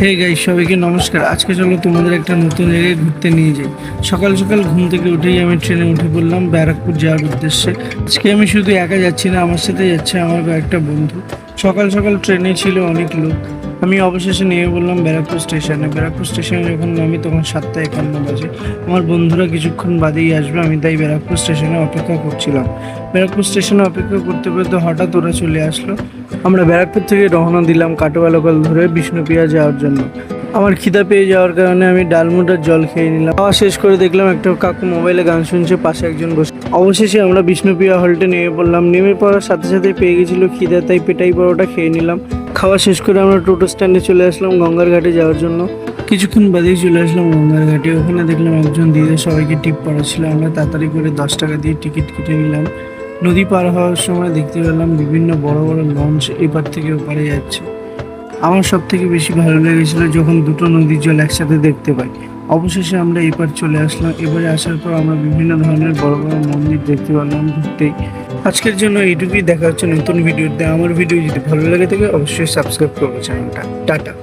Hey guys, সবাইকে নমস্কার। আজকে চলো তোমাদের একটা নতুন জায়গায় ঘুরতে নিয়ে যাই। সকাল সকাল ঘুম থেকে উঠেই আমি ট্রেনে উঠে পড়লাম ব্যারাকপুর যাওয়ার উদ্দেশ্যে। আজকে আমি শুধু একা যাচ্ছি না, আমার সাথে যাচ্ছে আমার কয়েকটা বন্ধু। সকাল সকাল ট্রেনে ছিল অনেক লোক। আমি অবশেষে নেমে বললাম ব্যারাকপুর স্টেশনে। ব্যারাকপুর স্টেশনে যখন নামি তখন 7:51 বাজে। আমার বন্ধুরা কিছুক্ষণ বাদেই আসবে, আমি তাই ব্যারাকপুর স্টেশনে অপেক্ষা করছিলাম। ব্যারাকপুর স্টেশনে অপেক্ষা করতে করতে হঠাৎ ওরা চলে আসলো। আমরা ব্যারাকপুর থেকে রওনা দিলাম কাটোয়া লোকাল ধরে বিষ্ণুপ্রিয়া যাওয়ার জন্য। আমার খিদা পেয়ে যাওয়ার কারণে আমি ডালমুটার জল খেয়ে নিলাম। খাওয়া শেষ করে দেখলাম একটা কাকু মোবাইলে গান শুনছে, পাশে একজন বসে। অবশেষে আমরা বিষ্ণুপ্রিয়া হল্টে নেমে পড়লাম। নেমে পড়ার সাথে সাথে পেয়ে গেছিল খিদা, তাই পেটাই পরোটা খেয়ে নিলাম। খাওয়া শেষ করে আমরা টোটো স্ট্যান্ডে চলে আসলাম গঙ্গার ঘাটে যাওয়ার জন্য। কিছুক্ষণ বাদেই চলে আসলাম গঙ্গার ঘাটে। ওখানে দেখলাম একজন দিদি সবাইকে টিপ পড়াচ্ছিল। আমরা তাড়াতাড়ি করে 10 টাকা দিয়ে টিকিট কেটে নিলাম। নদী পার হওয়ার সময় দেখতে পেলাম বিভিন্ন বড় বড় লঞ্চ এপার থেকে ওপারে যাচ্ছে। আমার সব থেকে বেশি ভালো লেগেছিল যখন দুটো নদীর জল একসাথে দেখতে পাই। অবশেষে আমরা এপার চলে আসলাম। এবারে আসার পর আমরা বিভিন্ন ধরনের বড় বড় মন্দির দেখতে পেলাম ঘুরতেই। আজকের জন্য এইটুকুই। দেখা হচ্ছে নতুন ভিডিওতে। আমার ভিডিও যদি ভালো লাগে থাকে অবশ্যই সাবস্ক্রাইব করবো চ্যানেলটা। টাটা।